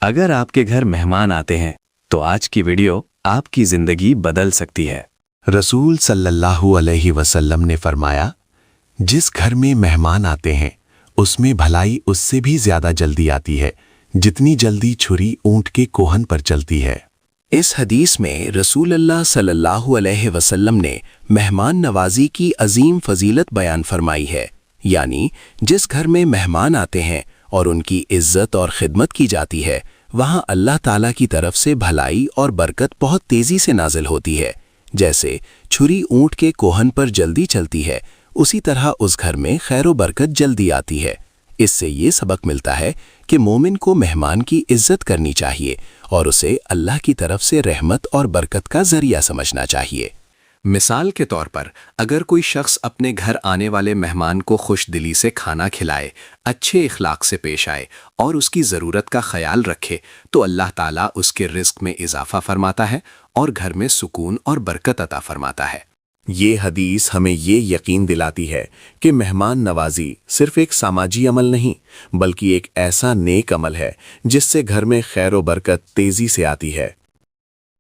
अगर आपके घर मेहमान आते हैं तो आज की वीडियो आपकी जिंदगी बदल सकती है। रसूल सल्लल्लाहु अलैहि वसल्लम ने फरमाया, जिस घर में मेहमान आते हैं उसमें भलाई उससे भी ज्यादा जल्दी आती है जितनी जल्दी छुरी ऊंट के कोहन पर चलती है। इस हदीस में रसूल अल्लाह सल्लल्लाहु अलैहि वसल्लम ने मेहमान नवाजी की अजीम फजीलत बयान फरमाई है, यानी जिस घर में मेहमान आते हैं और उनकी इज्जत और खिदमत की जाती है वहां अल्लाह ताला की तरफ से भलाई और बरकत बहुत तेजी से नाजिल होती है। जैसे छुरी ऊंट के कोहन पर जल्दी चलती है, उसी तरह उस घर में खैर व बरकत जल्दी आती है। इससे ये सबक मिलता है कि मोमिन को मेहमान की इज्जत करनी चाहिए और उसे अल्लाह की तरफ से रहमत और बरकत का जरिया समझना चाहिए। मिसाल के तौर पर अगर कोई शख्स अपने घर आने वाले मेहमान को खुश दिली से खाना खिलाए, अच्छे इखलाक से पेश आए और उसकी ज़रूरत का ख्याल रखे तो अल्लाह ताला उसके रिस्क में इजाफा फरमाता है और घर में सुकून और बरकत अता फरमाता है। ये हदीस हमें ये यकीन दिलाती है कि मेहमान नवाजी सिर्फ एक सामाजी अमल नहीं बल्कि एक ऐसा नेक अमल है जिससे घर में खैर व बरकत तेजी से आती है।